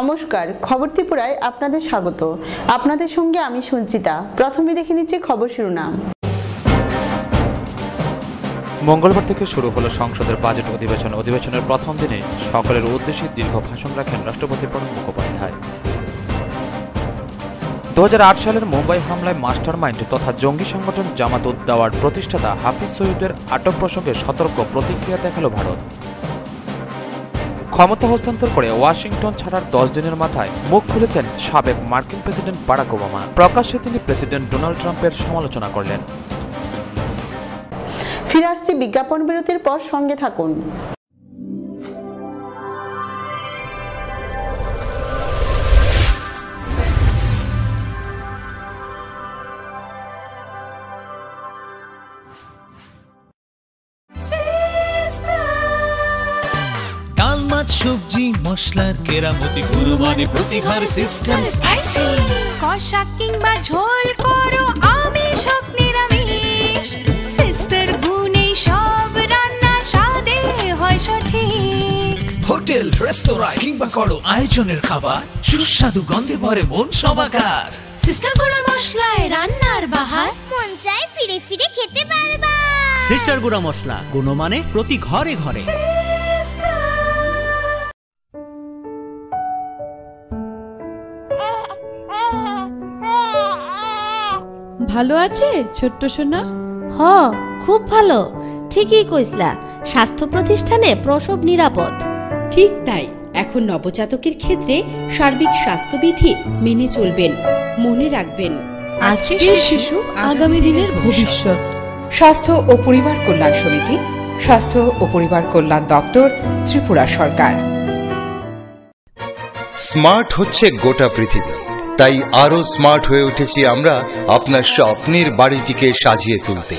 নমস্কার, খবর ত্রিপুরায় আপনাদের স্বাগত। আপনাদের সঙ্গে আমি সঞ্চিতা। প্রথমে দেখে নিচ্ছি খবর শিরোনাম। মঙ্গলবার থেকে শুরু হলো সংসদের বাজেট অধিবেশন। অধিবেশনের প্রথম দিনে সকলের উদ্দেশ্যে দীর্ঘ ভাষণ রাখেন রাষ্ট্রপতি প্রণব মুখোপাধ্যায়। 2008 সালের মুম্বাই হামলায় মাস্টারমাইন্ড তথা জঙ্গি সংগঠন জামাত উদ দাওয়ার প্রতিষ্ঠাতা হাফিজ সইদের আটক প্রসঙ্গে সতর্ক প্রতিক্রিয়া দেখাল ভারত। ক্ষমতা হস্তান্তর করে ওয়াশিংটন ছাড়ার 10 দিনের মাথায় মুখ খুলেছেন সাবেক মার্কিন প্রেসিডেন্ট বারাক ওবামা। প্রকাশ্যে তিনি প্রেসিডেন্ট ডোনাল্ড ট্রাম্পের সমালোচনা করলেন। ফিরে আসছি বিজ্ঞাপন বিরতির পর, সঙ্গে থাকুন। সবজি মশলার কেরামতি গুরুমানে প্রতিঘর সিস্টেম স্পাইসি কষা কিংবা ঝোল করো আমিষ হোক নিরামিষ সিস্টার গুণে সব রান্না স্বাদে হয় সঠিক। হোটেল রেস্তোরাঁ কিংবা করো আয়োজনের খাবার সুস্বাদু গন্ধে ভরে মন সমাকার। সিস্টার গুঁড়া মশলায় রান্নার বাহার মন চাই ফিরে ফিরে খেতে পারবা। সিস্টার গুঁড়া মশলা গুণমানে প্রতি ঘরে ঘরে। ভালো আছে ছোট্ট সোনা? খুব ভালো, ঠিকই কইসলা। স্বাস্থ্য প্রতিষ্ঠানে প্রসব নিরাপদ। ঠিক তাই, এখন নবজাতকের ক্ষেত্রে সার্বিক স্বাস্থ্যবিধি মেনে চলবেন। মনে রাখবেন, আজকের শিশু আগামী দিনের ভবিষ্যৎ। স্বাস্থ্য ও পরিবার কল্যাণ সমিতি, স্বাস্থ্য ও পরিবার কল্যাণ দপ্তর, ত্রিপুরা সরকার। স্মার্ট হচ্ছে গোটা পৃথিবী, তাই আরো স্মার্ট হয়ে উঠেছি আমরা আপনার স্বপ্নের বাড়িটিকে সাজিয়ে তুলতে।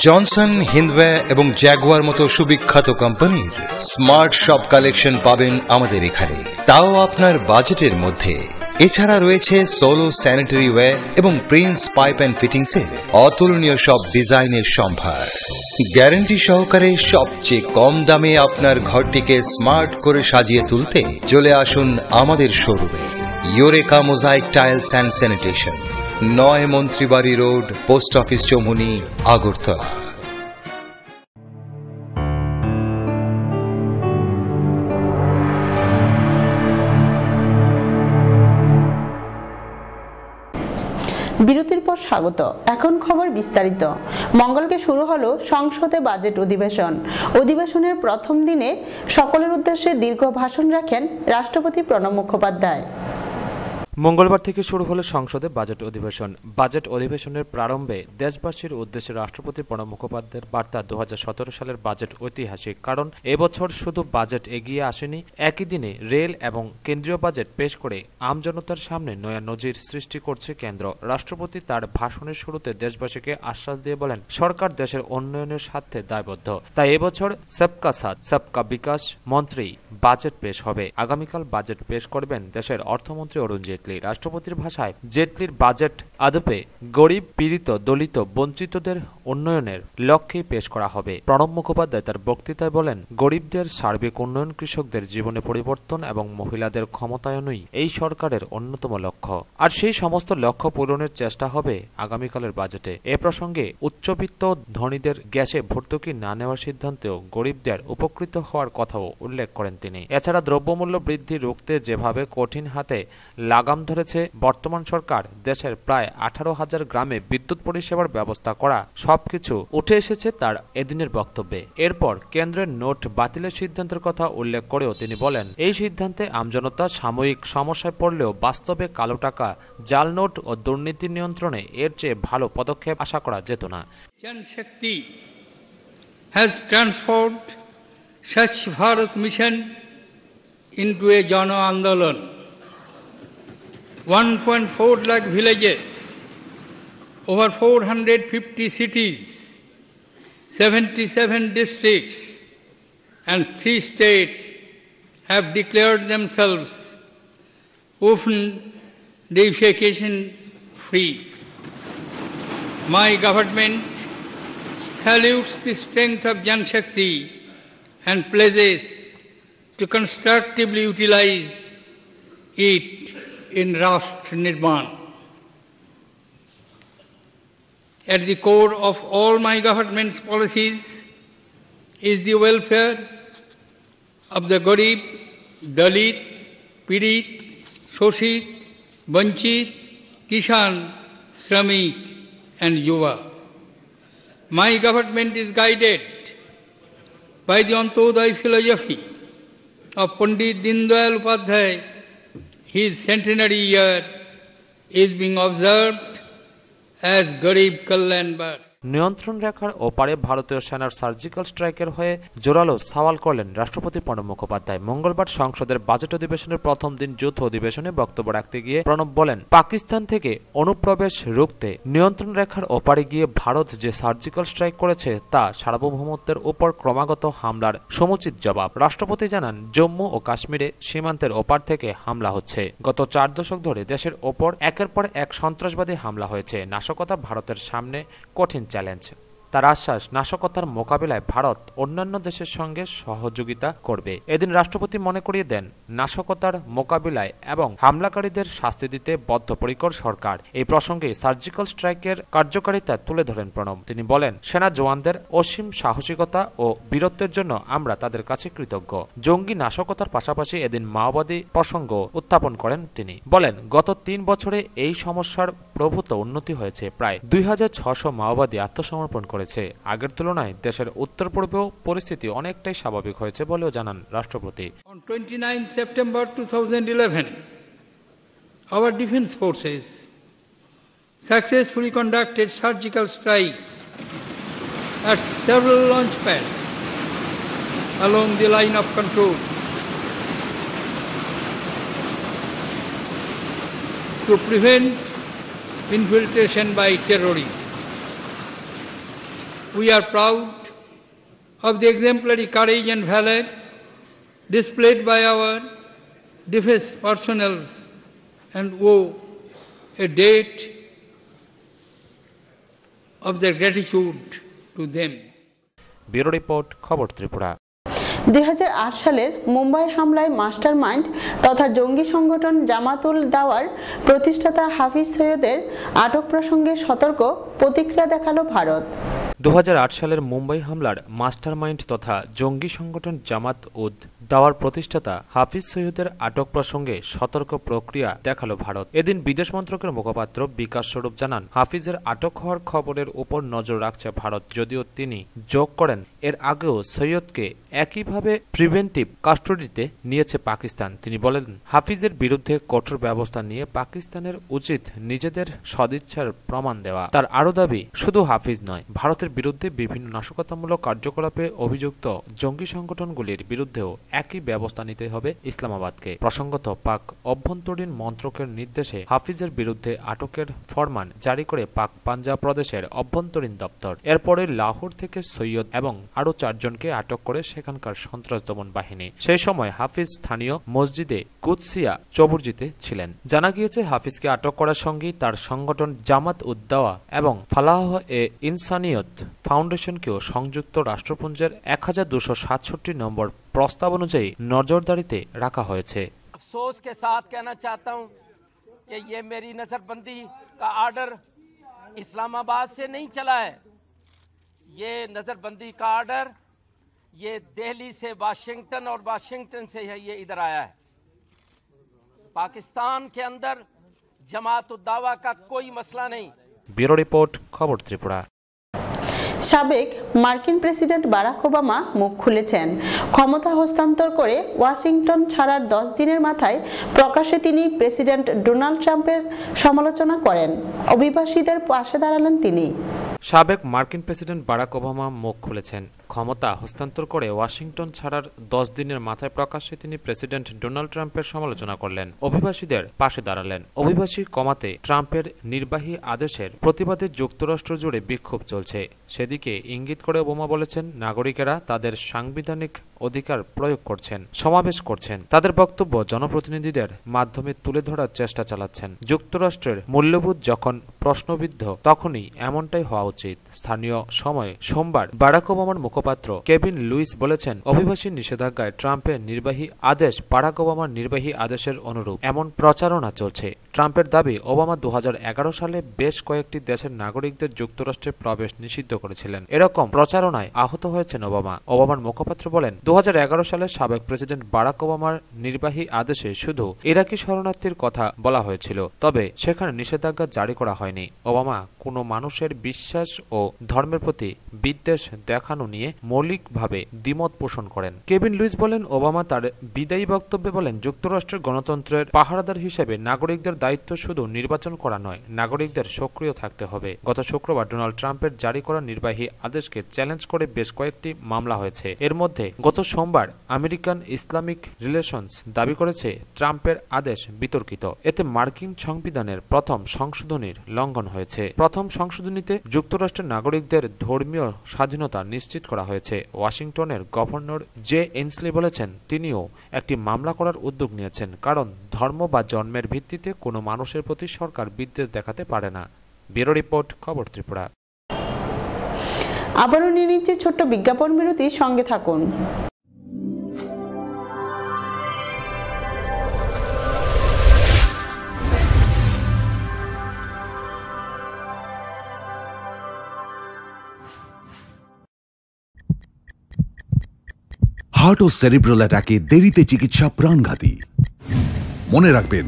জনসন, হিন্দওয়ে এবং জ্যাগুয়ার মতো সুবিখ্যাত কোম্পানির স্মার্ট সব কালেকশন পাবেন আমাদের এখানে, তাও আপনার বাজেটের মধ্যে। এছাড়া রয়েছে সোলো স্যানিটারি ওয়্যার এবং প্রিন্স পাইপ অ্যান্ড ফিটিংসের অতুলনীয় সব ডিজাইনের সম্ভার। গ্যারান্টি সহকারে সবচেয়ে কম দামে আপনার ঘরটিকে স্মার্ট করে সাজিয়ে তুলতে চলে আসুন আমাদের শোরুমে। Eureka mosaic tiles and sanitation, 9 Mantribari road, post office Choumuhani, Agartala. বিরতির পর স্বাগত। এখন খবর বিস্তারিত। মঙ্গলকে শুরু হলো সংসদে বাজেট অধিবেশন। অধিবেশনের প্রথম দিনে সকলের উদ্দেশ্যে দীর্ঘ ভাষণ রাখেন রাষ্ট্রপতি প্রণব মুখোপাধ্যায়। মঙ্গলবার থেকে শুরু হলো সংসদে বাজেট অধিবেশন। বাজেট অধিবেশনের প্রারম্ভে দেশবাসীর উদ্দেশ্যে রাষ্ট্রপতি প্রণব মুখোপাধ্যায়ের বার্তা, 2017 সালের বাজেট ঐতিহাসিক, কারণ এবছর শুধু বাজেট এগিয়ে আসেনি, একই দিনে রেল এবং কেন্দ্রীয় বাজেট পেশ করে আমজনতার সামনে নয়া নজির সৃষ্টি করছে কেন্দ্র। রাষ্ট্রপতি তার ভাষণের শুরুতে দেশবাসীকে আশ্বাস দিয়ে বলেন, সরকার দেশের উন্নয়নের স্বার্থে দায়বদ্ধ, তাই এবছর সবকা সাথ সবকা বিকাশ মন্ত্রী বাজেট পেশ হবে। আগামীকাল বাজেট পেশ করবেন দেশের অর্থমন্ত্রী অরুণ জেটলি। রাষ্ট্রপতির ভাষায় জেটলির বাজেট আদপে গরিব, পীড়িত, দলিত, বঞ্চিতদের উন্নয়নের লক্ষ্যেই পেশ করা হবে। প্রণব মুখোপাধ্যায় তার বক্তৃতায় বলেন, গরিবদের সার্বিক উন্নয়ন, কৃষকদের জীবনে পরিবর্তন এবং মহিলাদের ক্ষমতায়নই এই সরকারের অন্যতম লক্ষ্য, আর সেই সমস্ত লক্ষ্য পূরণের চেষ্টা হবে আগামীকালের বাজেটে। এ প্রসঙ্গে উচ্চবিত্ত ধনীদের গ্যাসে ভর্তুকি না নেওয়ার সিদ্ধান্তেও গরিবদের উপকৃত হওয়ার কথাও উল্লেখ করেন তিনি। এছাড়া দ্রব্যমূল্য বৃদ্ধি রুখতে যেভাবে কঠিন হাতে লাগাম ধরেছে বর্তমান সরকার, দেশের প্রায় 18,000 গ্রামে বিদ্যুৎ পরিষেবার ব্যবস্থা করা, সবকিছু উঠে এসেছে তার এদিনের বক্তব্যে। এরপর কেন্দ্রের নোট বাতিলের সিদ্ধান্তের কথা উল্লেখ করেও তিনি বলেন, এই সিদ্ধান্তে আমজনতা সাময়িক সমস্যায় পড়লেও বাস্তবে কালো টাকা, জাল নোট ও দুর্নীতি নিয়ন্ত্রণে এর চেয়ে ভালো পদক্ষেপ আশা করা যেত না। জনশক্তি has transformed Swachh Bharat mission into a Jana Andolan. 1.4 lakh villages, over 450 cities, 77 districts and 3 states have declared themselves open defecation free. My government salutes the strength of Janshakti and pledges to constructively utilize it in Rashtra Nirman. At the core of all my government's policies is the welfare of the Garib, Dalit, Pirit, Shoshit, Vanchit, Kishan, Shramik and Yuva. My government is guided by the Antodaya philosophy of Pandit Deendayal Upadhyay. His centenary year is being observed as Garib Kalyan Bars. নিয়ন্ত্রণ রেখার ওপারে ভারতীয় সেনার surgical স্ট্রাইকের হয়ে জোরালো সওয়াল করলেন রাষ্ট্রপতি প্রণব মুখোপাধ্যায়। মঙ্গলবার সংসদের বাজেট অধিবেশনের প্রথম দিন যৌথ অধিবেশনে বক্তব্য রাখতে গিয়ে প্রণব বলেন, পাকিস্তান থেকে অনুপ্রবেশ রুখতে নিয়ন্ত্রণ রেখার ওপারে গিয়ে ভারত যে সার্জিক্যাল স্ট্রাইক করেছে তা সার্বভৌমত্বের উপর ক্রমাগত হামলার সমুচিত জবাব। রাষ্ট্রপতি জানান, জম্মু ও কাশ্মীরে সীমান্তের ওপার থেকে হামলা হচ্ছে। গত 4 দশক ধরে দেশের ওপর একের পর এক সন্ত্রাসবাদী হামলা হয়েছে। নাশকতা ভারতের সামনে কঠিন চ্যালেঞ্জ। তার আশ্বাস, নাশকতার মোকাবিলায় ভারত অন্যান্য দেশের সঙ্গে সহযোগিতা করবে। এদিন রাষ্ট্রপতি মনে করিয়ে দেন, নাশকতার মোকাবিলায় এবং হামলাকারীদের শাস্তি দিতে বদ্ধপরিকর সরকার। এই প্রসঙ্গে সার্জিক্যাল স্ট্রাইকের কার্যকারিতা তুলে ধরেন প্রণব। তিনি বলেন, সেনা জওয়ানদের অসীম সাহসিকতা ও বীরত্বের জন্য আমরা তাদের কাছে কৃতজ্ঞ। জঙ্গি নাশকতার পাশাপাশি এদিন মাওবাদী প্রসঙ্গ উত্থাপন করেন তিনি। বলেন, গত 3 বছরে এই সমস্যার প্রভূত উন্নতি হয়েছে। প্রায় 2600 মাওবাদী আত্মসমর্পণ করেছে। আগের তুলনায় দেশের উত্তর পূর্বেও পরিস্থিতি অনেকটাই স্বাভাবিক হয়েছে বলেও জানান রাষ্ট্রপতি। On 29 September 2011, our defense forces successfully conducted surgical strikes at several launch pads along the line of control to prevent infiltration by terrorists. We are proud of the exemplary courage and valor displayed by our defense personnel and owe a debt of their gratitude to them. Bureau report, খবর ত্রিপুরা। 2008 সালের মুম্বাই হামলায় master mind তথা জঙ্গি সংগঠন জামাতুল দাওয়ার প্রতিষ্ঠাতা হাফিজ সৈয়দের আটক প্রসঙ্গে সতর্ক প্রতিক্রিয়া দেখালো ভারত। 2008 সালের মুম্বাই হামলার মাস্টারমাইন্ড তথা জঙ্গি সংগঠন জামাত উদ দাওয়ার প্রতিষ্ঠাতা হাফিজ সৈয়দের আটক প্রসঙ্গে সতর্ক প্রক্রিয়া দেখালো ভারত। এদিন বিদেশ মন্ত্রকের মুখপাত্র বিকাশ স্বরূপ জানান, হাফিজের আটক হওয়ার খবরের উপর নজর রাখছে ভারত। যদিও তিনি যোগ করেন, এর আগেও সৈয়দকে একইভাবে প্রিভেন্টিভ কাস্টডিতে নিয়েছে পাকিস্তান। তিনি বলেন, হাফিজের বিরুদ্ধে কঠোর ব্যবস্থা নিয়ে পাকিস্তানের উচিত নিজেদের সদিচ্ছার প্রমাণ দেওয়া। তার আরও দাবি, শুধু হাফিজ নয়, ভারতের বিরুদ্ধে বিভিন্ন নাশকতামূলক কার্যকলাপে অভিযুক্ত জঙ্গি সংগঠনগুলির বিরুদ্ধেও একই ব্যবস্থা নিতে হবে ইসলামাবাদকে। প্রসঙ্গত, পাক অভ্যন্তরীণ মন্ত্রকের নির্দেশে হাফিজের বিরুদ্ধে আটকের ফরমান জারি করে পাক পাঞ্জাব প্রদেশের অভ্যন্তরীণ দপ্তর। এরপরে লাহোর থেকে সৈয়দ এবং আরও 4 জনকে আটক করে সেখানকার সন্ত্রাস দমন বাহিনী। সেই সময় হাফিজ স্থানীয় মসজিদে কুদসিয়া চবুরজিতে ছিলেন। জানা গিয়েছে, হাফিজকে আটক করার সঙ্গেই তার সংগঠন জামাত উদ দাওয়া এবং ফালাহ এ ইনসানিয়ত ফাউন্ডেশনকেও সংযুক্ত রাষ্ট্রপুঞ্জের 1267 নম্বর प्रस्ताव अनुযায়ী नजरदारीते रखा হয়েছে। अफसोस के साथ कहना चाहता हूं कि ये मेरी नजरबंदी का आर्डर इस्लामाबाद से नहीं चला है। ये नजरबंदी का आर्डर ये दिल्ली से वाशिंगटन और वाशिंगटन से ये इधर आया है। पाकिस्तान के अंदर जमात उद दावा का कोई मसला नहीं। ब्यूरो रिपोर्ट, खबर त्रिपुरा। সাবেক মার্কিন প্রেসিডেন্ট বারাক ওবামা মুখ খুলেছেন। ক্ষমতা হস্তান্তর করে ওয়াশিংটন ছাড়ার 10 দিনের মাথায় প্রকাশ্যে তিনি প্রেসিডেন্ট ডোনাল্ড ট্রাম্পের সমালোচনা করেন। অভিবাসীদের পাশে দাঁড়ালেন তিনি। সাবেক মার্কিন প্রেসিডেন্ট বারাক ওবামা মুখ খুলেছেন। ক্ষমতা হস্তান্তর করে ওয়াশিংটন ছাড়ার 10 দিনের মাথায় প্রকাশ্যে তিনি প্রেসিডেন্ট ডোনাল্ড ট্রাম্পের সমালোচনা করলেন, অভিবাসীদের পাশে দাঁড়ালেন। অভিবাসী কমাতে ট্রাম্পের নির্বাহী আদেশের প্রতিবাদে যুক্তরাষ্ট্র জুড়ে বিক্ষোভ চলছে। সেদিকে ইঙ্গিত করে ওবামা বলেছেন, নাগরিকেরা তাদের সাংবিধানিক অধিকার প্রয়োগ করছেন, সমাবেশ করছেন, তাদের বক্তব্য জনপ্রতিনিধিদের মাধ্যমে তুলে ধরার চেষ্টা চালাচ্ছেন। যুক্তরাষ্ট্রের মূল্যবোধ যখন প্রশ্নবিদ্ধ, তখনই এমনটাই হওয়া উচিত। স্থানীয় সময় সোমবার বারাক ওবামার মুখপাত্র মুখপাত্র কেভিন লুইস বলেছেন, অভিবাসী নিষেধাজ্ঞায় ট্রাম্পের নির্বাহী আদেশ বারাক ওবামার নির্বাহী আদেশের অনুরূপ এমন প্রচারণা চলছে। ট্রাম্পের দাবি, ওবামা 2011 সালে বেশ কয়েকটি দেশের নাগরিকদের যুক্তরাষ্ট্রে প্রবেশ নিষিদ্ধ করেছিলেন। এরকম প্রচারণায় আহত হয়েছেন ওবামা। ওবামার মুখপাত্র বলেন, 2011 সালে সাবেক প্রেসিডেন্ট বারাক ওবামার নির্বাহী আদেশে শুধু ইরাকি শরণার্থীর কথা বলা হয়েছিল, তবে সেখানে নিষেধাজ্ঞা জারি করা হয়নি। ওবামা কোনো মানুষের বিশ্বাস ও ধর্মের প্রতি বিদ্বেষ দেখানো নিয়ে মৌলিকভাবে দ্বিমত পোষণ করেন। কেভিন লুইস বলেন, ওবামা তার বিদায়ী বক্তব্যে বলেন, যুক্তরাষ্ট্রের গণতন্ত্রের পাহারাদার হিসেবে নাগরিকদের দায়িত্ব শুধু নির্বাচন করা নয়, নাগরিকদের সক্রিয় থাকতে হবে। গত শুক্রবার ডোনাল্ড ট্রাম্পের জারি করা নির্বাহী আদেশকে চ্যালেঞ্জ করে বেশ কয়েকটি মামলা হয়েছে। এর মধ্যে গত সোমবার আমেরিকান ইসলামিক রিলেশনস দাবি করেছে ট্রাম্পের আদেশ বিতর্কিত। এতে মার্কিন সংবিধানের প্রথম সংশোধনীর লঙ্ঘন হয়েছে। প্রথম সংশোধনীতে যুক্তরাষ্ট্রের নাগরিকদের ধর্মীয় স্বাধীনতা নিশ্চিত করা হয়েছে। ওয়াশিংটনের গভর্নর জে এনসলি বলেছেন, তিনিও একটি মামলা করার উদ্যোগ নিয়েছেন, কারণ ধর্ম বা জন্মের ভিত্তিতে কোনো মানুষের প্রতি সরকার বিদ্বেষ দেখাতে পারে না। ব্যুরো রিপোর্ট, খবর ত্রিপুরা। আবারও নিয়ে নিচ্ছে ছোট্ট বিজ্ঞাপন বিরতি, সঙ্গে থাকুন। হার্ট ও সেরিব্রাল অ্যাটাকে দেরিতে চিকিৎসা প্রাণঘাতী। মনে রাখবেন,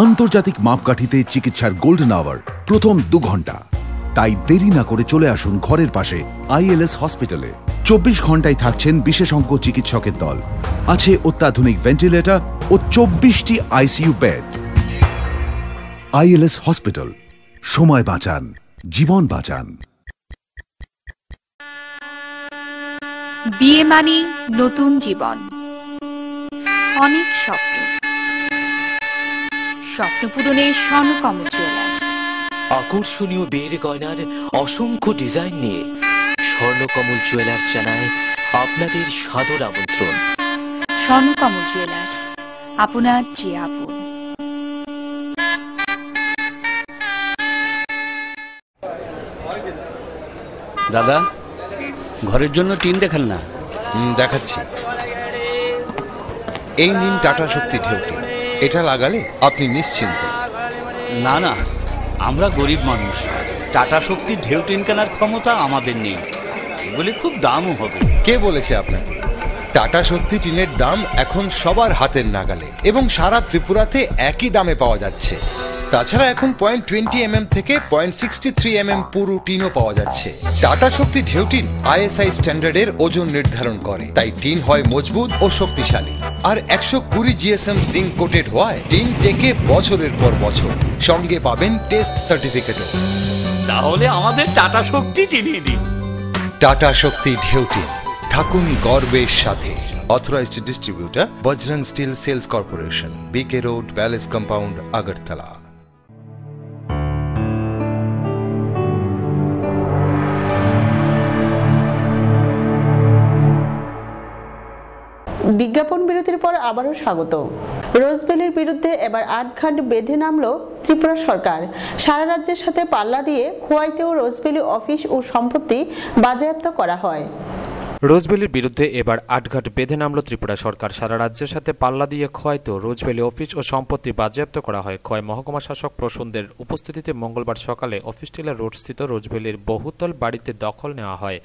আন্তর্জাতিক মাপকাঠিতে চিকিৎসার গোল্ডেন আওয়ার প্রথম 2 ঘন্টা। তাই দেরি না করে চলে আসুন ঘরের পাশে ILS হসপিটালে। 24 ঘন্টায় থাকছেন বিশেষজ্ঞ চিকিৎসকের দল, আছে অত্যাধুনিক ভেন্টিলেটর ও 24টি ICU বেড। ILS হসপিটাল, সময় বাঁচান, জীবন বাঁচান। বিয়ে মানে নতুন জীবন, অনেক স্বপ্ন, স্বপ্ন পূরণে স্বর্ণকমল জুয়েলার্স। আকর্ষণীয় বিয়ের গয়নার অসংখ্য ডিজাইন নিয়ে স্বর্ণকমল জুয়েলার্স জানায় আপনাদের সাদর আমন্ত্রণ। স্বর্ণকমল জুয়েলার্স, আপনার যে আপন। দাদা, ঘরের জন্য টিন দেখান না। দেখাচ্ছি। এই নিন টাটা শক্তি ঢেউ টিন। এটা লাগালে আপনি নিশ্চিন্ত। না না, আমরা গরিব মানুষ, টাটা শক্তির ঢেউ টিন কেনার ক্ষমতা আমাদের নেই। এগুলি খুব দামও হবে। কে বলেছে আপনাকে? টাটা শক্তি টিনের দাম এখন সবার হাতের নাগালে এবং সারা ত্রিপুরাতে একই দামে পাওয়া যাচ্ছে। তাছাড়া এখন 0.20 mm থেকে 0.63 mm পুরু টিনও পাওয়া যাচ্ছে। টাটা শক্তি ঢেউ টিন ISI স্ট্যান্ডার্ডের ওজন নির্ধারণ করে, তাই টিন হয় মজবুত ও শক্তিশালী। আর 120 GSM জিঙ্ক কোটেড হওয়ায় টিন টেকে বছরের পর বছর। সঙ্গে পাবেন টেস্ট সার্টিফিকেটও। তাহলে আমাদের টাটা শক্তি টিনিয়ে দিন। টাটা শক্তি ঢেউ টিন, থাকুন গর্বের সাথে। Authorised distributor Bajrang steel sales corporation, BK road, palace compound, Agartala. বিজ্ঞাপন বিরতির পর আবারও স্বাগত। রোজভ্যালির বিরুদ্ধে এবার আটঘাট বেঁধে নামল ত্রিপুরা সরকার। সারা রাজ্যের সাথে পাল্লা দিয়ে খোয়াইতেও রোজভ্যালি অফিস ও সম্পত্তি বাজেয়াপ্ত করা হয়। রোজভ্যালির বিরুদ্ধে এবার আটঘাট বেঁধে নামল ত্রিপুরা সরকার। সারা রাজ্যের সাথে পাল্লা দিয়ে খোয়াইতেও রোজভ্যালি অফিস ও সম্পত্তি বাজেয়াপ্ত করা হয়। খোয়াই মহকুমা শাসক প্রসূনদের উপস্থিতিতে মঙ্গলবার সকালে অফিস টিলার রোডস্থিত রোজভ্যালির বহুতল বাড়িতে দখল নেওয়া হয়।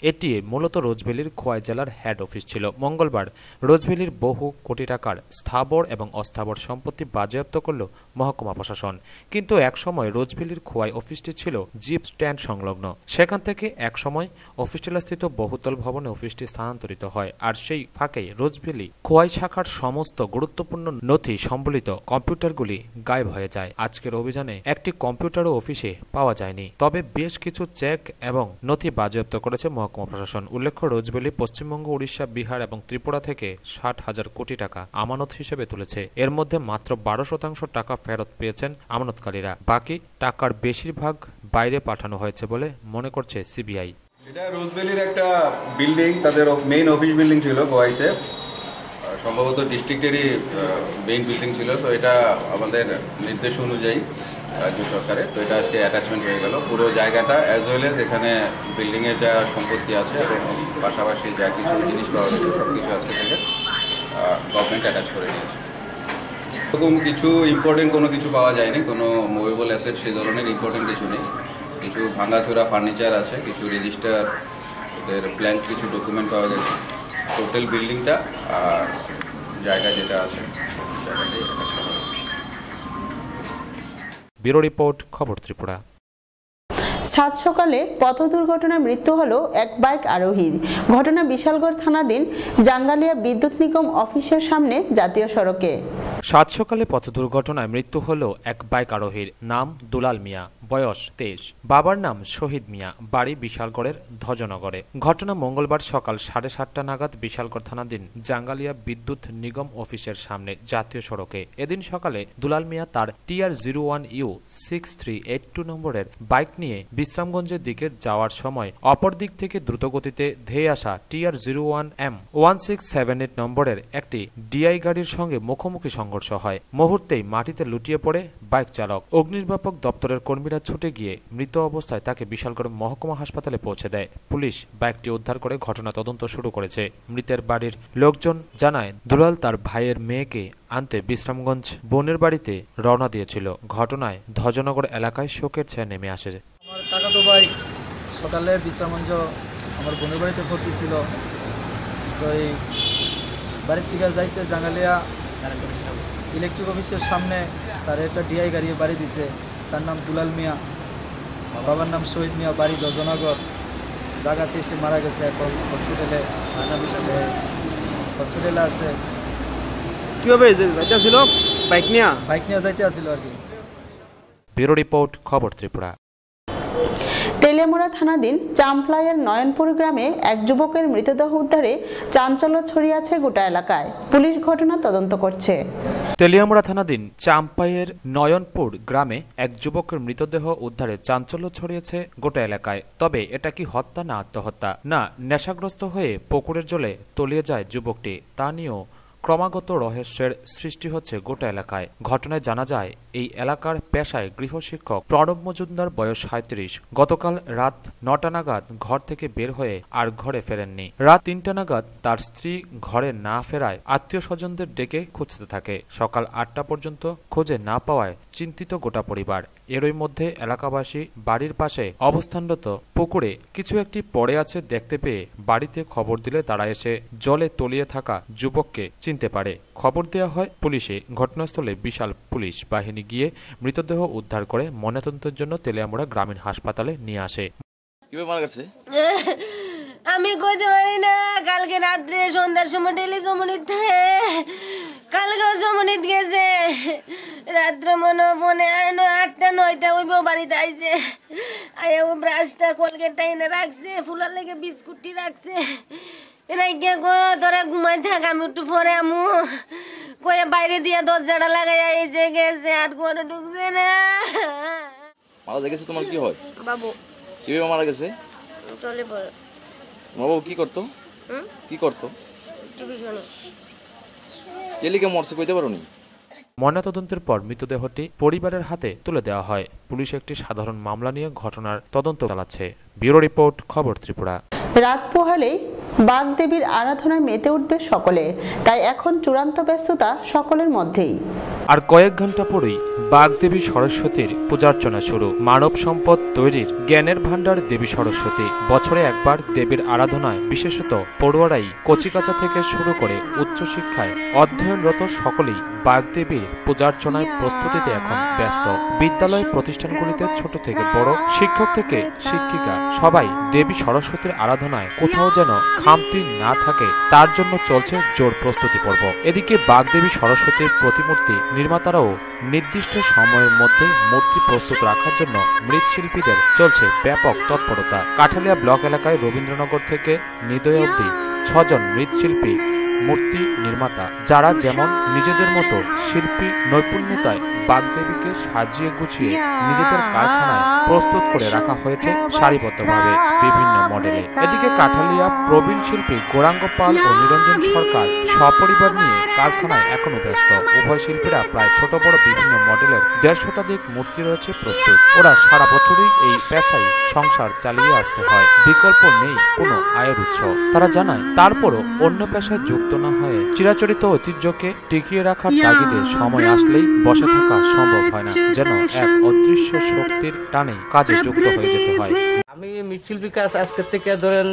এটি মূলত রোজভ্যালির খোয়াই জেলার হেড অফিস ছিল। মঙ্গলবার রোজভ্যালির বহু কোটি টাকার স্থাবর এবং অস্থাবর সম্পত্তি বাজেয়াপ্ত করল মহকুমা প্রশাসন। কিন্তু একসময় রোজভ্যালির খোয়াই অফিসটি ছিল জিপ স্ট্যান্ড সংলগ্ন। সেখান থেকে একসময় অফিস টিলাস্থিত বহুতল ভবনে অফিসটি স্থানান্তরিত হয়। আর সেই ফাঁকেই রোজভ্যালি খোয়াই শাখার সমস্ত গুরুত্বপূর্ণ নথি সম্বলিত কম্পিউটারগুলি গায়েব হয়ে যায়। আজকের অভিযানে একটি কম্পিউটারও অফিসে পাওয়া যায়নি, তবে বেশ কিছু চেক এবং নথি বাজেয়াপ্ত করেছে মহকুমা প্রশাসন। উল্লেখ্য, রোজভ্যালি পশ্চিমবঙ্গ, উড়িষ্যা, বিহার এবং ত্রিপুরা থেকে 60,000 কোটি টাকা আমানত হিসেবে তুলেছে। এর মধ্যে মাত্র 12% টাকা ফেরত পেয়েছেন আমানতকারীরা। বাকি টাকার বেশিরভাগ বাইরে পাঠানো হয়েছে বলে মনে করছে CBI। এটা রোজভ্যালির একটা বিল্ডিং, তাদের মেইন অফিস বিল্ডিং ছিল গোয়াইতে। সম্ভবত ডিস্ট্রিক্টেরই মেইন বিল্ডিং ছিল, তো এটা আমাদের নির্দেশ অনুযায়ী রাজ্য সরকারের, তো এটা আজকে অ্যাটাচমেন্ট হয়ে গেল। পুরো জায়গাটা অ্যাজ ওয়েল এজ এখানে বিল্ডিংয়ের যা সম্পত্তি আছে এবং পাশাপাশি যা কিছু জিনিস পাওয়া গেছে সব কিছু আজকে থেকে গভর্নমেন্ট অ্যাটাচ করে নিয়েছে। এরকম কিছু ইম্পর্টেন্ট কোনো কিছু পাওয়া যায়নি, কোনো মুভেবল অ্যাসেট সেই ধরনের ইম্পর্টেন্ট কিছু নেই। কিছু ভাঙাচোরা ফার্নিচার আছে, কিছু রেজিস্টার, ওদের ব্ল্যাঙ্ক কিছু ডকুমেন্ট পাওয়া গেছে। টোটাল বিল্ডিংটা আর জায়গা যেটা আছে জায়গাটাই অ্যাটাচ করা হয়েছে। ব্যুরো রিপোর্ট, খবর ত্রিপুরা। সাত সকালে পথ দুর্ঘটনায় মৃত্যু হলো এক বাইক আরোহীর। ঘটনা বিশালগড় থানাধীন জাঙ্গালিয়া বিদ্যুৎ নিগম অফিসের সামনে জাতীয় সড়কে। সাত সকালে পথ দুর্ঘটনায় মৃত্যু হলো এক বাইক আরোহীর। নাম দুলাল মিয়া, বয়স 23। বাবার নাম শহীদ মিয়া, বাড়ি বিশালগড়ের ধ্বজনগরে। ঘটনা মঙ্গলবার সকাল 7:30 নাগাদ বিশালগড় থানাধীন জাঙ্গালিয়া বিদ্যুৎ নিগম অফিসের সামনে জাতীয় সড়কে। এদিন সকালে দুলাল মিয়া তার TR01U 6382 নম্বরের বাইক নিয়ে বিশ্রামগঞ্জের দিকে যাওয়ার সময় অপর দিক থেকে দ্রুতগতিতে ধেয়ে আসা TR01M 1678 নম্বরের একটি ডিআই গাড়ির সঙ্গে মুখোমুখি সংঘর্ষ হয়। মুহূর্তেই মাটিতে লুটিয়ে পড়ে বাইক চালক। অগ্নিনির্বাপক দপ্তরের কর্মীরা ছুটে গিয়ে মৃত অবস্থায় তাকে বিশালগড় মহকুমা হাসপাতালে পৌঁছে দেয়। পুলিশ বাইকটি উদ্ধার করে ঘটনা তদন্ত শুরু করেছে। মৃতের বাড়ির লোকজন জানায় দুলাল তার ভাইয়ের মেয়েকে আনতে বিশ্রামগঞ্জ বোনের বাড়িতে রওনা দিয়েছিল। ঘটনায় ধ্বজনগর এলাকায় শোকের ছায়া নেমে আসে। আমার কাকাতো ভাই সকালে বিশ্রামগঞ্জ আমার বোনের বাড়িতে ভর্তি ছিল, তো এই বাড়ির থেকে যাইতে জাঙ্গালিয়া ইলেকট্রিক অফিসের সামনে তার একটা ডিআই গাড়ি বাড়ি দিছে। তার নাম দুলাল মিয়া, বাবার নাম শহীদ মিয়া, বাড়ি ধ্বজনগর। জায়গাতে এসে মারা গেছে। এখন হসপিটালে আছে। কিভাবে যাইতে ছিল? বাইক নিয়ে যাইতে আসছিল আর কি। ব্যুরো রিপোর্ট, খবর ত্রিপুরা। তেলিয়ামুড়া থানাধীন চাম্পলাইয়ের নয়নপুর গ্রামে এক যুবকের মৃতদেহ উদ্ধারে চাঞ্চল্য ছড়িয়ে আছে গোটা এলাকায়। পুলিশ ঘটনা তদন্ত করছে। তেলিয়ামুড়া থানাধীন চাম্পাইয়ের নয়নপুর গ্রামে এক যুবকের মৃতদেহ উদ্ধারে চাঞ্চল্য ছড়িয়েছে গোটা এলাকায়। তবে এটা কি হত্যা না আত্মহত্যা, না নেশাগ্রস্ত হয়ে পুকুরের জলে তলিয়ে যায় যুবকটি, তা নিয়েও ক্রমাগত রহস্যের সৃষ্টি হচ্ছে গোটা এলাকায়। ঘটনায় জানা যায় এই এলাকার পেশায় গৃহশিক্ষক প্রণব মজুমদার, বয়স 37। গতকাল রাত 9টা নাগাদ ঘর থেকে বের হয়ে আর ঘরে ফেরেননি। রাত 3টা নাগাদ তার স্ত্রী ঘরে না ফেরায় আত্মীয় স্বজনদের ডেকে খুঁজতে থাকে। সকাল 8টা পর্যন্ত খোঁজে না পাওয়ায় চিন্তিত গোটা পরিবার। এরই মধ্যে এলাকাবাসী বাড়ির পাশে অবস্থানরত পুকুরে কিছু একটি পড়ে আছে দেখতে পেয়ে বাড়িতে খবর দিলে তারা এসে জলে তলিয়ে থাকা যুবককে চিনতে পারে। খবর দেওয়া হয় পুলিশে। ঘটনাস্থলে বিশাল পুলিশ বাহিনী গিয়ে মৃতদেহ উদ্ধার করে ময়নাতদন্তের জন্য তেলিয়ামুড়া গ্রামীণ হাসপাতালে নিয়ে আসে। কিভাবে মারা গেছে আমি কইতে পারি না। কালকে রাত্রে সন্ধ্যার সময় ডেলি জমনিতে, কালকেও জমনিত গেছে। রাত্র মনে 8টা-9টা ওই বাড়িতে আইছে। আয়া ও ব্রাশটা কলগেটটা এনে রাখছে, ফুলার লেগে বিস্কুটটি রাখছে। এরাই কে গো তোরা ঘুমাই থাক, আমি একটু পরে আমু কয়ে বাইরে দিয়ে দরজাটা লাগাই এই যে গেছে, আর ঘরে ঢুকছে না। মারা গেছে তোমার কি হয়? বাবু কিভাবে মারা গেছে? চলে পড়ে। বাবু কি করতো? কি করতো? টিভি শোনে। এলিকে মরছে কইতে পারোনি? ময়নাতদন্তের পর মৃতদেহটি পরিবারের হাতে তুলে দেওয়া হয়। পুলিশ একটি সাধারণ মামলা নিয়ে ঘটনার তদন্ত চালাচ্ছে। ব্যুরো রিপোর্ট, খবর ত্রিপুরা। রাত পোহালেই বাগদেবীর আরাধনায় মেতে উঠবে সকলে, তাই এখন চূড়ান্ত ব্যস্ততা সকলের মধ্যেই। আর কয়েক ঘন্টা পরেই বাগদেবী সরস্বতীর পূজার্চনা শুরু। মানব সম্পদ তৈরির জ্ঞানের ভাণ্ডার দেবী সরস্বতী। বছরে একবার দেবীর আরাধনায় বিশেষত পড়ুয়ারাই কচিকাঁচা থেকে শুরু করে উচ্চশিক্ষায় অধ্যয়নরত সকলেই বাগদেবীর পূজার্চনায় প্রস্তুতিতে এখন ব্যস্ত। বিদ্যালয় প্রতিষ্ঠানগুলিতে ছোট থেকে বড়, শিক্ষক থেকে শিক্ষিকা সবাই দেবী সরস্বতীর আরাধনায় কোথাও যেন খামতি না থাকে তার জন্য চলছে জোর প্রস্তুতি পর্ব। এদিকে বাগদেবী সরস্বতীর প্রতিমূর্তি নির্মাতারাও নির্দিষ্ট সময়ের মধ্যে মূর্তি প্রস্তুত রাখার জন্য মৃৎশিল্পীদের চলছে ব্যাপক তৎপরতা। কাঠালিয়া ব্লক এলাকায় রবীন্দ্রনগর থেকে নিদয়া অবধি 6 জন মৃৎশিল্পী মূর্তি নির্মাতা, যারা যেমন নিজেদের মতো শিল্পী নৈপুণ্যতায় বাগদেবীকে সাজিয়ে গুছিয়ে নিজেদের কারখানায় প্রস্তুত করে রাখা হয়েছে সারিবদ্ধভাবে বিভিন্ন মডেলে। এদিকে কাঠালিয়া প্রবীণ শিল্পী গৌরাঙ্গ পাল ও নিরঞ্জন সরকার সপরিবার নিয়ে কারখানায় এখনো ব্যস্ত। উভয় শিল্পীরা প্রায় ছোট বড় বিভিন্ন মডেলের 150 শতাধিক মূর্তি রয়েছে প্রস্তুত। ওরা সারা বছরই এই পেশায় সংসার চালিয়ে আসতে হয়, বিকল্প নেই কোনো আয়ের উৎস। তারা জানায় তারপরও অন্য পেশায় যুক্ত না হয়ে চিরাচরিত ঐতিহ্যকে টিকিয়ে রাখার তাগিদে সময় আসলেই বসে থাকা সম্ভব হয় না, যেন এক অদৃশ্য শক্তির টানে কাজে যুক্ত হয়ে যেতে হয়। আমি মিছিল বিকাশ আজকের থেকে ধরেন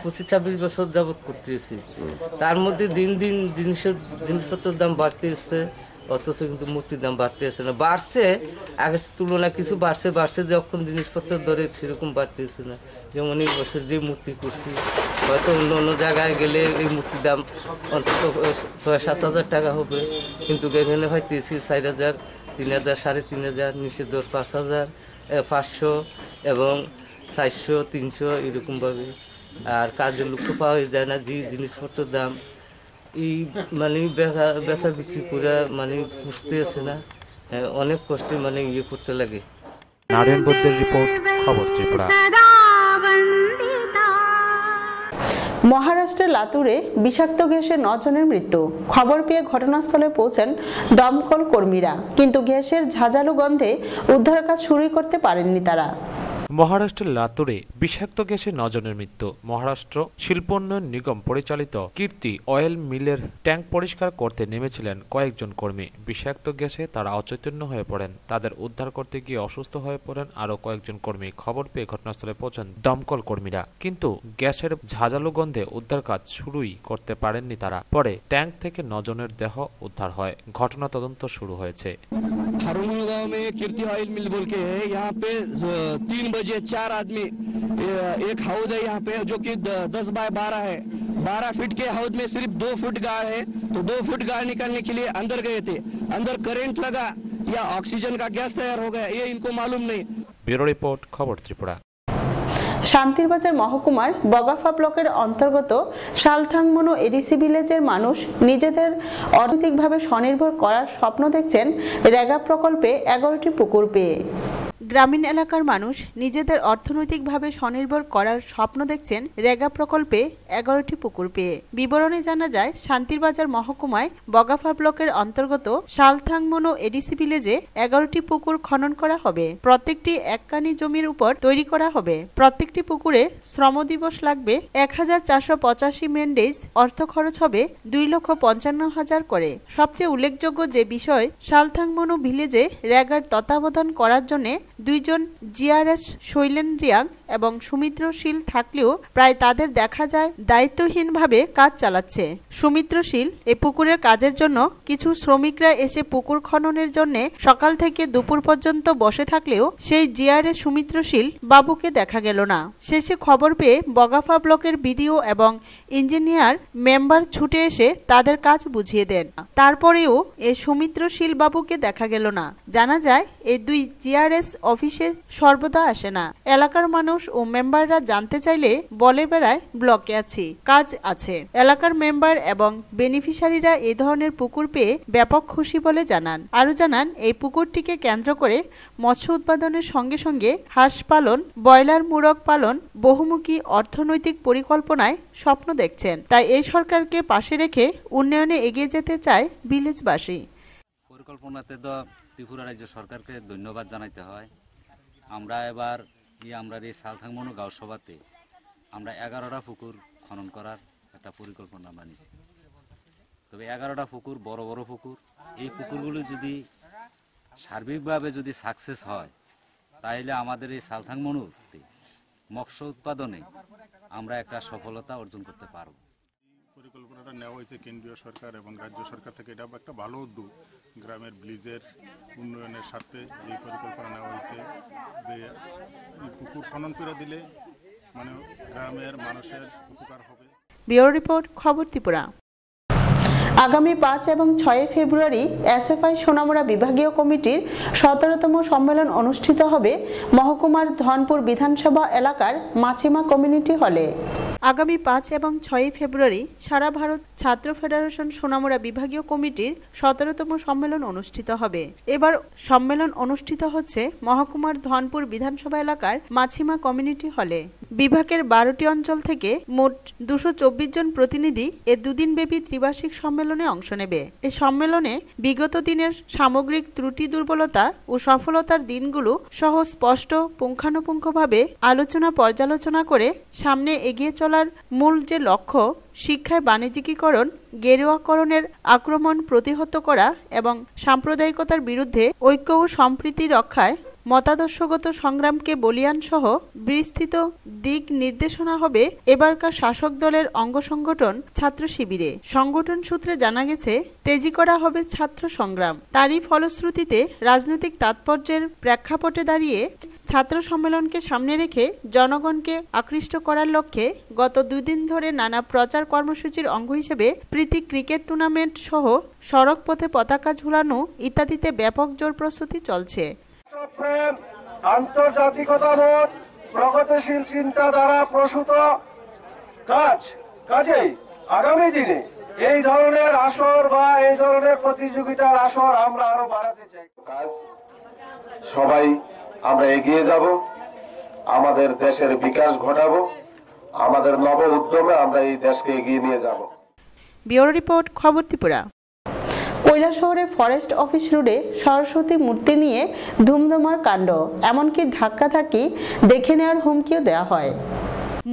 25-26 বছর যাবৎ করতেছি। তার মধ্যে দিন দিন জিনিসপত্রের দাম বাড়তে এসছে, অথচ কিন্তু মূর্তির দাম বাড়তে আসছে না। বাড়ছে আগের তুলনায় কিছু বাড়ছে যখন জিনিসপত্রের দরে সেরকম বাড়তেছে না। যেমন এই বছর যে মূর্তি করছি, হয়তো অন্য জায়গায় গেলে এই মূর্তির দাম অন্তত 6-7 হাজার টাকা হবে, কিন্তু এখানে হয়তেছি 4,000, 3,000, 3,500, নিচে দর 5,000, 500 এবং 400, 300 এরকমভাবে। আর কাজের লোক তো পাওয়া যায় না। যে জিনিসপত্রের দাম এই মানে বেচা বিক্রি করে মানে পুষতে আসে না, অনেক কষ্টে মানে ইয়ে করতে লাগে। নারায়ণ বৈদ্যের রিপোর্ট, খবর ত্রিপুরা। মহারাষ্ট্রের লাতুরে বিষাক্ত গ্যাসে 9 জনের মৃত্যু। খবর পেয়ে ঘটনাস্থলে পৌঁছেন দমকল কর্মীরা, কিন্তু গ্যাসের ঝাঁঝালো গন্ধে উদ্ধার কাজ শুরুই করতে পারেননি তারা। মহারাষ্ট্রের লাতুরে বিষাক্ত গ্যাসে 9 জনের মৃত্যু। মহারাষ্ট্র শিল্পোন্নয়ন নিগম পরিচালিত কীর্তি অয়েল মিলের ট্যাঙ্ক পরিষ্কার করতে নেমেছিলেন কয়েকজন কর্মী। বিষাক্ত গ্যাসে তারা অচৈতন্য হয়ে পড়েন। তাদের উদ্ধার করতে গিয়ে অসুস্থ হয়ে পড়েন আরও কয়েকজন কর্মী। খবর পেয়ে ঘটনাস্থলে পৌঁছান দমকল কর্মীরা, কিন্তু গ্যাসের ঝাঁঝালো গন্ধে উদ্ধার কাজ শুরুই করতে পারেননি তারা। পরে ট্যাঙ্ক থেকে 9 জনের দেহ উদ্ধার হয়। ঘটনা তদন্ত শুরু হয়েছে। हरुमल में कीर्ति ऑयल मिल बोल के है, यहाँ पे 3 बजे 4 आदमी, एक हाउस है यहाँ पे जो कि 10 बाय 12 है। 12 फीट के हाउस में सिर्फ 2 फुट गाड़ है, तो 2 फुट गाड़ निकालने के लिए अंदर गए थे। अंदर करंट लगा या ऑक्सीजन का गैस तैयार हो गया, ये इनको मालूम नहीं। ब्यूरो रिपोर्ट, खबर त्रिपुरा। শান্তিরবাজার মহকুমার বগাফা ব্লকের অন্তর্গত শালথাংমনো এডিসি ভিলেজের মানুষ নিজেদের অর্থনৈতিকভাবে স্বনির্ভর করার স্বপ্ন দেখছেন রেগা প্রকল্পে 11টি পুকুর পেয়ে। গ্রামীণ এলাকার মানুষ নিজেদের অর্থনৈতিকভাবে স্বনির্ভর করার স্বপ্ন দেখছেন রেগা প্রকল্পে 11টি পুকুর পেয়ে। বিবরণে জানা যায়, শান্তিরবাজার মহকুমায় বগাফা ব্লকের অন্তর্গত শালথাংমনো এডিসি ভিলেজে 11টি পুকুর খনন করা হবে। প্রত্যেকটি এককানি জমির উপর তৈরি করা হবে। প্রত্যেকটি পুকুরে শ্রম দিবস লাগবে 1,485 মেন্ডেজ, অর্থ খরচ হবে 2,55,000 করে। সবচেয়ে উল্লেখযোগ্য যে বিষয়, শালথাংমনো ভিলেজে রেগার তত্ত্বাবধান করার জন্য 2 জন জিআরএস শৈলেন রিয়াং এবং সুমিত্রশীল থাকলেও প্রায় তাদের দেখা যায় দায়িত্বহীনভাবে কাজ চালাচ্ছে। সুমিত্রশীল এই পুকুরের কাজের জন্য কিছু শ্রমিকরা এসে পুকুর খননের জন্য সকাল থেকে দুপুর পর্যন্ত বসে থাকলেও সেই জিআরএস সুমিত্রশীল বাবুকে দেখা গেল না। শেষে খবর পেয়ে বগাফা ব্লকের বিডিও এবং ইঞ্জিনিয়ার মেম্বার ছুটে এসে তাদের কাজ বুঝিয়ে দেন। তারপরেও এই সুমিত্রশীল বাবুকে দেখা গেল না। জানা যায় এই 2 জিআরএস অফিসে সর্বদা আসে না। এলাকার মানুষ ও মেম্বাররা জানতে চাইলে বলে বেড়ায় ব্লকে আছি, কাজ আছে। এলাকার মেম্বার এবং বেনিফিশিয়ারিরা এই ধরনের পুকুর পেয়ে ব্যাপক খুশি বলে জানান। আরও জানান, এই পুকুরটিকে কেন্দ্র করে মৎস্য উৎপাদনের সঙ্গে সঙ্গে হাঁস পালন, ব্রয়লার মুরগ পালন, বহুমুখী অর্থনৈতিক পরিকল্পনায় স্বপ্ন দেখছেন। তাই এই সরকারকে পাশে রেখে উন্নয়নে এগিয়ে যেতে চায় ভিলেজবাসী। পরিকল্পনাতে তো ত্রিপুরা রাজ্য সরকারকে ধন্যবাদ জানাইতে হয়। আমরা এবার আমরা এই শালথাংমনো গাঁও সভাতে আমরা 11টা পুকুর খনন করার একটা পরিকল্পনা আমরা নিয়েছি। তবে 11টা পুকুর বড় বড় পুকুর। এই পুকুরগুলো যদি সার্বিকভাবে যদি সাকসেস হয়, তাহলে আমাদের এই শালথাংমনোতে মৎস্য উৎপাদনে আমরা একটা সফলতা অর্জন করতে পারব। পরিকল্পনাটা নেওয়া হয়েছে কেন্দ্রীয় সরকার এবং রাজ্য সরকার থেকে। এটা একটা ভালো উদ্যোগ। গ্রামের ভিলেজের উন্নয়নের স্বার্থে যে পরিকল্পনা নেওয়া হয়েছে, যে এই পুকুর খনন করে দিলে মানে গ্রামের মানুষের উপকার হবে। ব্যুরো রিপোর্ট, খবর ত্রিপুরা। আগামী 5 এবং 6 ফেব্রুয়ারি এসএফআই সোনামুড়া বিভাগীয় কমিটির 17তম সম্মেলন অনুষ্ঠিত হবে মহকুমার ধনপুর বিধানসভা এলাকার মাছিমা কমিউনিটি হলে। আগামী 5 এবং 6 ফেব্রুয়ারি সারা ভারত ছাত্র ফেডারেশন সোনামুড়া বিভাগীয় কমিটির 17তম সম্মেলন অনুষ্ঠিত হবে। এবার সম্মেলন অনুষ্ঠিত হচ্ছে মহকুমার ধনপুর বিধানসভা এলাকার মাছিমা কমিউনিটি হলে। বিভাগের 12টি অঞ্চল থেকে মোট 224 জন প্রতিনিধি এ দুদিনব্যাপী ত্রিবার্ষিক সম্মেলনে অংশ নেবে। এই সম্মেলনে বিগত দিনের সামগ্রিক ত্রুটি দুর্বলতা ও সফলতার দিনগুলো সহ স্পষ্ট পুঙ্খানুপুঙ্খভাবে আলোচনা পর্যালোচনা করে সামনে এগিয়ে চলার মূল যে লক্ষ্য শিক্ষায় বাণিজ্যিকীকরণ, গেরুয়াকরণের আক্রমণ প্রতিহত করা এবং সাম্প্রদায়িকতার বিরুদ্ধে ঐক্য ও সম্প্রীতি রক্ষায় মতাদর্শগত সংগ্রামকে বলিয়ান সহ বিস্তৃত দিক নির্দেশনা হবে এবারকার শাসক দলের অঙ্গ সংগঠন ছাত্র শিবিরে। সংগঠন সূত্রে জানা গেছে তেজি করা হবে ছাত্র সংগ্রাম। তারই ফলশ্রুতিতে রাজনৈতিক তাৎপর্যের প্রেক্ষাপটে দাঁড়িয়ে ছাত্র সম্মেলনকে সামনে রেখে জনগণকে আকৃষ্ট করার লক্ষ্যে গত 2 দিন ধরে নানা প্রচার কর্মসূচির অঙ্গ হিসেবে প্রীতি ক্রিকেট টুর্নামেন্ট সহ সড়ক পথে পতাকা ঝুলানো ইত্যাদিতে ব্যাপক জোর প্রস্তুতি চলছে। আন্তর্জাতিকতাবোধ, প্রগতিশীল চিন্তা দ্বারা প্রসূত কাজেই আগামী দিনে এই ধরনের আসর বা এই ধরনের প্রতিযোগিতার আসর আমরা আরো বাড়াতে চাই। সবাই আমরা এগিয়ে যাব, আমাদের দেশের বিকাশ ঘটাবো, আমাদের নব উদ্যমে আমরা এই দেশকে এগিয়ে নিয়ে যাব। ব্যুরো রিপোর্ট, খবর ত্রিপুরা। কৈলাসহরে ফরেস্ট অফিস রোডে সরস্বতী মূর্তি নিয়ে ধুমধুমার কাণ্ড, এমনকি ধাক্কাধাক্কি দেখে নেওয়ার হুমকিও দেওয়া হয়।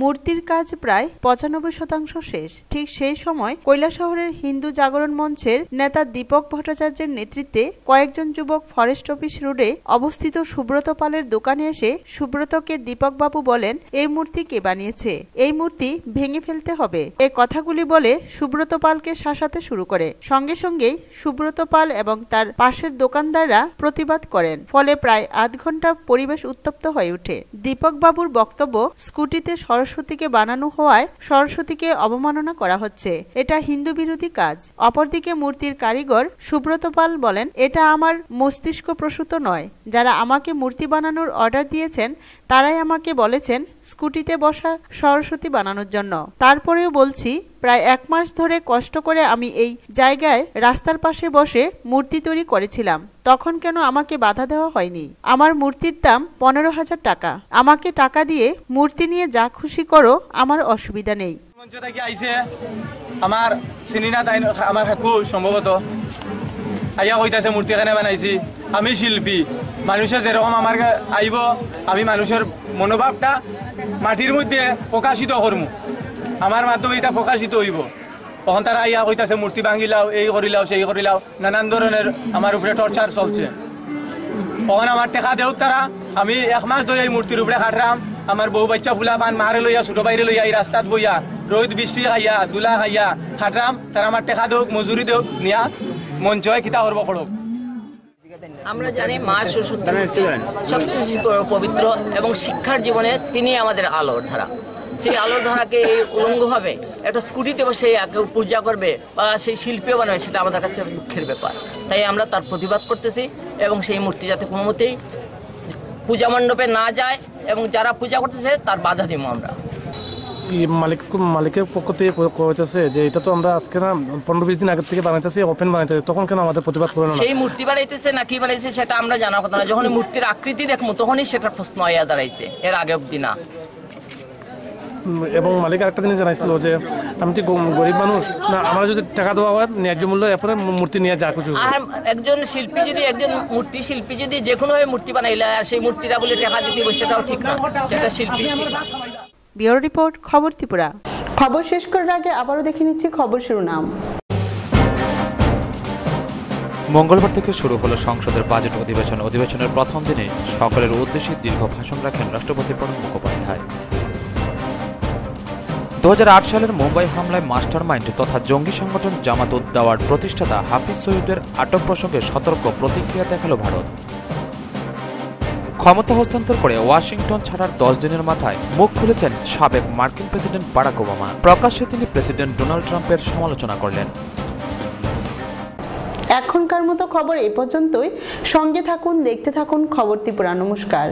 মূর্তির কাজ প্রায় 95% শেষ। ঠিক সেই সময় কৈলাসহরের হিন্দু জাগরণ মঞ্চের নেতা দীপক ভট্টাচার্যের নেতৃত্বে কয়েকজন যুবক ফরেস্ট অফিস রোডে অবস্থিত সুব্রত পালের দোকানে এসে সুব্রতকে দীপক বাবু বলেন, এই মূর্তি কে বানিয়েছে, এই মূর্তি ভেঙে ফেলতে হবে। এই কথাগুলি বলে সুব্রত পালকে শাসাতে শুরু করে। সঙ্গে সঙ্গেই সুব্রত পাল এবং তার পাশের দোকানদাররা প্রতিবাদ করেন। ফলে প্রায় আধ ঘন্টা পরিবেশ উত্তপ্ত হয়ে ওঠে। দীপক বাবুর বক্তব্য, স্কুটিতে সরস্বতীকে বানানো হওয়ায় সরস্বতীকে অবমাননা করা হচ্ছে, এটা হিন্দু বিরোধী কাজ। অপরদিকে মূর্তির কারিগর সুব্রত পাল বলেন, এটা আমার মস্তিষ্ক প্রসূত নয়। যারা আমাকে মূর্তি বানানোর অর্ডার দিয়েছেন তারাই আমাকে বলেছেন স্কুটিতে বসা সরস্বতী বানানোর জন্য। তারপরেও বলছি, প্রায় 1 মাস ধরে কষ্ট করে আমি এই জায়গায় রাস্তার পাশে বসে মূর্তি তৈরি করেছিলাম, তখন কেন আমাকে বাধা দেওয়া হয়নি? আমার মূর্তির দাম 15,000 টাকা। আমাকে টাকা দিয়ে মূর্তি নিয়ে যা খুশি করো, আমার অসুবিধা নেই। আমার চিনিনা তাই আমার কাকু সম্ভবত আইয়া কইতাছে মূর্তি কেন বানাইছি। আমি শিল্পী, মানুষের যেরকম আমার আইব আমি মানুষের মনোভাবটা মাটির মধ্যে প্রকাশিত করবো, আমার মাধ্যমে এটা প্রকাশিত হইব। তখন তারা আইয়া কইতাছে মূর্তি ভাঙিলাও, এই করিলাও, সেই করিলাও, নানান ধরনের আমার উপরে টর্চার চলছে। তখন আমার টেকা দেও তারা, আমি 1 মাস ধরে এই মূর্তির উপরে খাটলাম। আমার বউ বাচ্চা ফুলা পান মারে লইয়া, ছোট বাইরে লইয়া, এই রাস্তাত বইয়া, রোদ বৃষ্টি খাইয়া, দুলা খাইয়া খাটলাম। তারা আমার টেকা দেও, মজুরি দেও, নিয়া মঞ্চ হয় কিতা করবো করো। আমরা জানি মা সরস্বতী সবচেয়ে পবিত্র এবং শিক্ষার জীবনে তিনি আমাদের আলোর ধারা। সেই আলোর ধারাকে এই উলঙ্গভাবে একটা স্কুটিতে বসে কেউ পূজা করবে বা সেই শিল্পীও বানাবে, সেটা আমাদের কাছে দুঃখের ব্যাপার। তাই আমরা তার প্রতিবাদ করতেছি এবং সেই মূর্তি যাতে কোনো মতেই পূজা মণ্ডপে না যায় এবং যারা পূজা করতেছে তার বাধা দিব আমরা। মালিকের পক্ষ থেকে কইতেছে যে এটা তো আমরা আজকে না 15-20 দিন আগে থেকে বানাইতেছি, ওপেন বানাইতেছি, তখন কেন আমাদের প্রতিবাদ করে না? সেই মূর্তি বানাইতেছে না কি বানাইছে সেটা আমরা জানার কথা না। যখন মূর্তির আকৃতি দেখবো তখনই সেটা প্রশ্ন হইয়া দাঁড়াইছে, এর আগে অব্দি না। এবং মালিক আরেকটা জিনিস জানাইছিল যে আমি তো গরিব মানুষ না, আমরা যদি টাকা দেওয়া হয় ন্যায্য মূল্য, এরপরে মূর্তি নিয়ে যা কিছু। আর একজন শিল্পী যদি, একজন মূর্তি শিল্পী যদি যে কোনোভাবে মূর্তি বানাইলে আর সেই মূর্তিটা বলে টাকা দিতে হবে, সেটাও ঠিক না, সেটা শিল্পী ঠিক না। ব্যুরো রিপোর্ট, খবর ত্রিপুরা। খবর শেষ করার আগে আবারও দেখে নিচ্ছি খবর শিরোনাম। মঙ্গলবার থেকে শুরু হলো সংসদের বাজেট অধিবেশন। অধিবেশনের প্রথম দিনে সকলের উদ্দেশ্যে দীর্ঘ ভাষণ রাখেন রাষ্ট্রপতি প্রণব মুখোপাধ্যায়। 2008 সালের মুম্বাই হামলায় মাস্টার মাইন্ড তথা জঙ্গি সংগঠন জামাত উদ দাওয়ার প্রতিষ্ঠাতা হাফিজ সইদের আটক প্রসঙ্গে সতর্ক প্রতিক্রিয়া দেখালো ভারত। ক্ষমতা হস্তান্তর করে ওয়াশিংটন ছাড়ার 10 দিনের মাথায় মুখ খুলেছেন সাবেক মার্কিন প্রেসিডেন্ট বারাক ওবামা। প্রকাশ্যে তিনি প্রেসিডেন্ট ডোনাল্ড ট্রাম্পের সমালোচনা করলেন। এখনকার মতো খবর এ পর্যন্তই। সঙ্গে থাকুন, দেখতে থাকুন খবর ত্রিপুরা। নমস্কার।